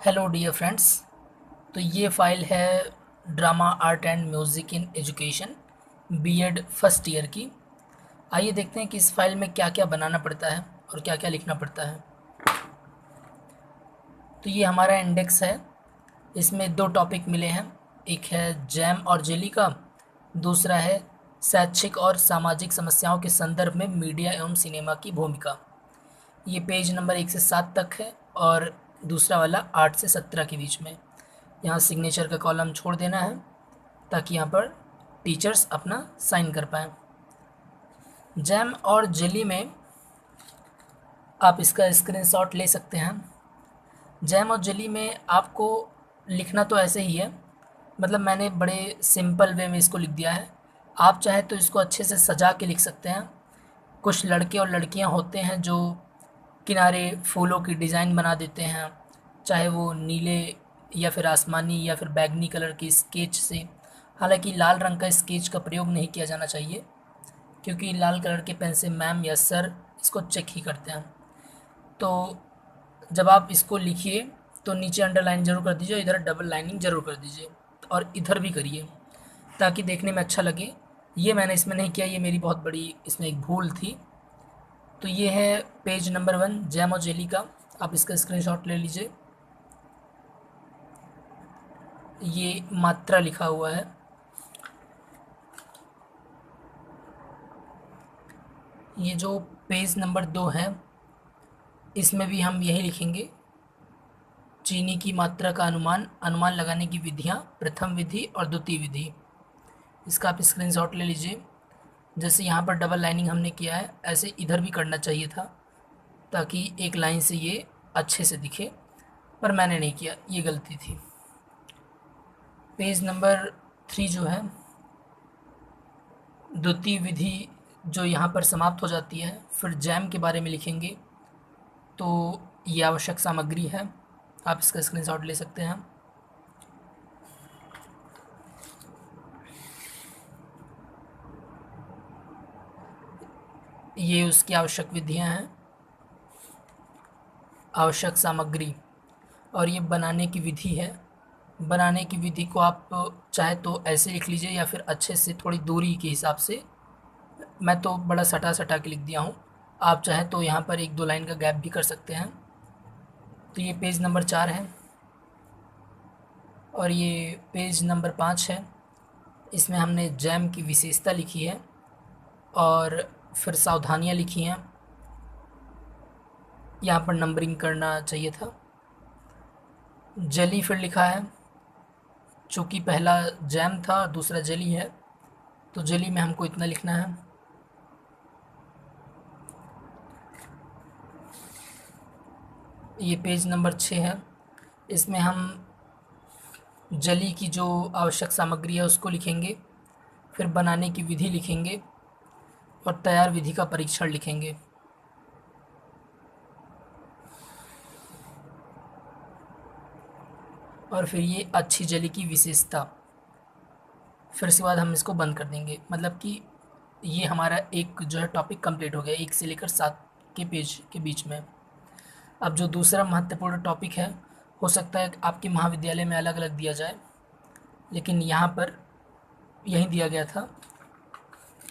Hello dear friends. तो ये file है drama art and music in education BEd first year की। आइए देखते हैं कि इस फाइल में क्या क्या बनाना पड़ता है और क्या क्या लिखना पड़ता है। तो ये हमारा इंडेक्स है। इसमें दो टॉपिक मिले हैं, एक है जैम और जेली का, दूसरा है शैक्षिक और सामाजिक समस्याओं के संदर्भ में मीडिया एवं सिनेमा की भूमिका। ये पेज नंबर 1 से 7 तक है और दूसरा वाला 8 से 17 के बीच में। यहाँ सिग्नेचर का कॉलम छोड़ देना है ताकि यहाँ पर टीचर्स अपना साइन कर पाएँ। जैम और जेली में आप इसका स्क्रीनशॉट ले सकते हैं। जैम और जेली में आपको लिखना तो ऐसे ही है, मतलब मैंने बड़े सिंपल वे में इसको लिख दिया है। आप चाहे तो इसको अच्छे से सजा के लिख सकते हैं। कुछ लड़के और लड़कियां होते हैं जो किनारे फूलों की डिज़ाइन बना देते हैं, चाहे वो नीले या फिर आसमानी या फिर बैगनी कलर की स्केच से। हालांकि लाल रंग का स्केच का प्रयोग नहीं किया जाना चाहिए, क्योंकि लाल कलर के पेन से मैम या सर इसको चेक ही करते हैं। तो जब आप इसको लिखिए तो नीचे अंडरलाइन ज़रूर कर दीजिए, इधर डबल लाइनिंग ज़रूर कर दीजिए और इधर भी करिए ताकि देखने में अच्छा लगे। ये मैंने इसमें नहीं किया, ये मेरी बहुत बड़ी इसमें एक भूल थी। तो ये है पेज नंबर 1 जैम और जेली का। आप इसका स्क्रीनशॉट ले लीजिए। ये मात्रा लिखा हुआ है। ये जो पेज नंबर 2 है इसमें भी हम यही लिखेंगे। चीनी की मात्रा का अनुमान, अनुमान लगाने की विधियाँ, प्रथम विधि और द्वितीय विधि। इसका आप स्क्रीनशॉट ले लीजिए। जैसे यहाँ पर डबल लाइनिंग हमने किया है, ऐसे इधर भी करना चाहिए था ताकि एक लाइन से ये अच्छे से दिखे, पर मैंने नहीं किया, ये गलती थी। पेज नंबर 3 जो है, द्वितीय विधि जो यहाँ पर समाप्त हो जाती है, फिर जैम के बारे में लिखेंगे। तो ये आवश्यक सामग्री है, आप इसका स्क्रीनशॉट ले सकते हैं। ये उसकी आवश्यक विधियाँ हैं, आवश्यक सामग्री, और ये बनाने की विधि है। बनाने की विधि को आप चाहे तो ऐसे लिख लीजिए या फिर अच्छे से थोड़ी दूरी के हिसाब से। मैं तो बड़ा सटा सटा के लिख दिया हूँ, आप चाहे तो यहाँ पर 1-2 लाइन का गैप भी कर सकते हैं। तो ये पेज नंबर 4 है और ये पेज नंबर 5 है। इसमें हमने जैम की विशेषता लिखी है और फिर सावधानियाँ लिखी हैं। यहाँ पर नंबरिंग करना चाहिए था। जेली फिर लिखा है, चूँकि पहला जैम था दूसरा जेली है, तो जेली में हमको इतना लिखना है। ये पेज नंबर 6 है। इसमें हम जली की जो आवश्यक सामग्री है उसको लिखेंगे, फिर बनाने की विधि लिखेंगे और तैयार विधि का परीक्षण लिखेंगे। और फिर ये अच्छी जली की विशेषता। फिर इसके बाद हम इसको बंद कर देंगे, मतलब कि ये हमारा एक जो है टॉपिक कंप्लीट हो गया 1 से लेकर 7 के पेज के बीच में। अब जो दूसरा महत्वपूर्ण टॉपिक है, हो सकता है आपके महाविद्यालय में अलग अलग दिया जाए, लेकिन यहाँ पर यही दिया गया था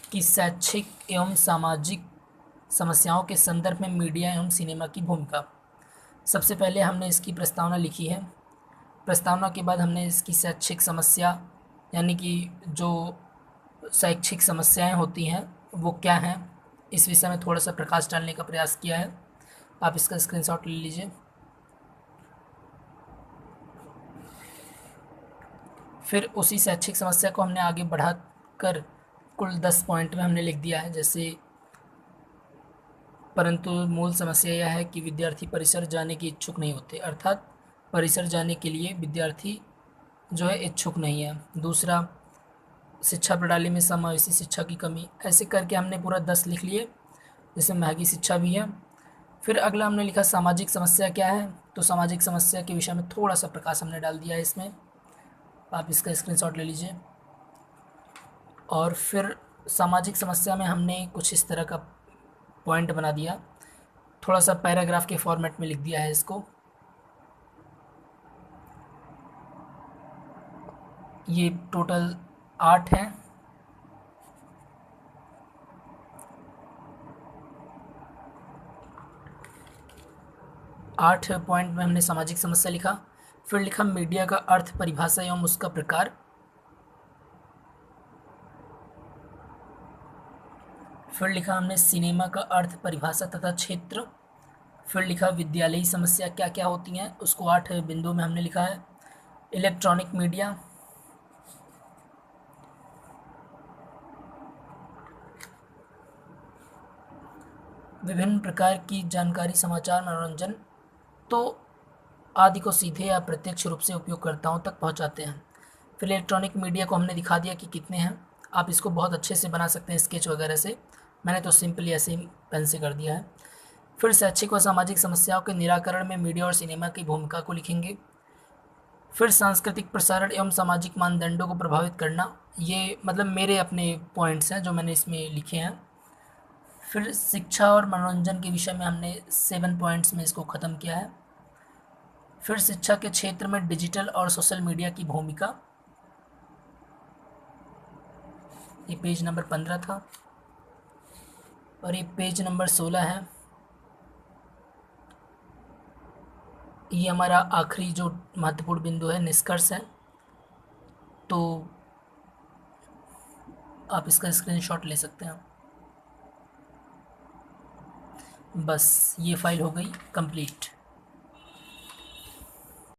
कि शैक्षिक एवं सामाजिक समस्याओं के संदर्भ में मीडिया एवं सिनेमा की भूमिका। सबसे पहले हमने इसकी प्रस्तावना लिखी है। प्रस्तावना के बाद हमने इसकी शैक्षिक समस्या, यानी कि जो शैक्षिक समस्याएं होती हैं वो क्या हैं, इस विषय में थोड़ा सा प्रकाश डालने का प्रयास किया है। आप इसका स्क्रीनशॉट ले लीजिए। फिर उसी शैक्षिक समस्या को हमने आगे बढ़ाकर कुल 10 पॉइंट में हमने लिख दिया है। जैसे, परंतु मूल समस्या यह है कि विद्यार्थी परिसर जाने के इच्छुक नहीं होते, अर्थात परिसर जाने के लिए विद्यार्थी जो है इच्छुक नहीं है। दूसरा, शिक्षा प्रणाली में समावेशी शिक्षा की कमी। ऐसे करके हमने पूरा 10 लिख लिए, जिसमें महंगी शिक्षा भी है। फिर अगला हमने लिखा सामाजिक समस्या क्या है, तो सामाजिक समस्या के विषय में थोड़ा सा प्रकाश हमने डाल दिया है इसमें। आप इसका स्क्रीनशॉट ले लीजिए। और फिर सामाजिक समस्या में हमने कुछ इस तरह का पॉइंट बना दिया, थोड़ा सा पैराग्राफ के फॉर्मेट में लिख दिया है इसको। ये टोटल 8 हैं। आठ पॉइंट में हमने सामाजिक समस्या लिखा। फिर लिखा मीडिया का अर्थ, परिभाषा एवं उसका प्रकार। फिर लिखा हमने सिनेमा का अर्थ, परिभाषा तथा क्षेत्र। फिर लिखा विद्यालयी समस्या क्या क्या होती हैं, उसको 8 बिंदु में हमने लिखा है। इलेक्ट्रॉनिक मीडिया, विभिन्न प्रकार की जानकारी, समाचार, मनोरंजन तो आदि को सीधे या प्रत्यक्ष रूप से उपयोगकर्ताओं तक पहुंचाते हैं। फिर इलेक्ट्रॉनिक मीडिया को हमने दिखा दिया कि कितने हैं। आप इसको बहुत अच्छे से बना सकते हैं स्केच वगैरह से, मैंने तो सिंपली ऐसे ही पेन से कर दिया है। फिर शैक्षिक व सामाजिक समस्याओं के निराकरण में मीडिया और सिनेमा की भूमिका को लिखेंगे। फिर सांस्कृतिक प्रसारण एवं सामाजिक मानदंडों को प्रभावित करना, ये मतलब मेरे अपने पॉइंट्स हैं जो मैंने इसमें लिखे हैं। फिर शिक्षा और मनोरंजन के विषय में हमने 7 पॉइंट्स में इसको ख़त्म किया है। फिर शिक्षा के क्षेत्र में डिजिटल और सोशल मीडिया की भूमिका, ये पेज नंबर 15 था। और ये पेज नंबर 16 है। ये हमारा आखिरी जो महत्वपूर्ण बिंदु है, निष्कर्ष है। तो आप इसका स्क्रीनशॉट ले सकते हैं। बस ये फाइल हो गई कंप्लीट।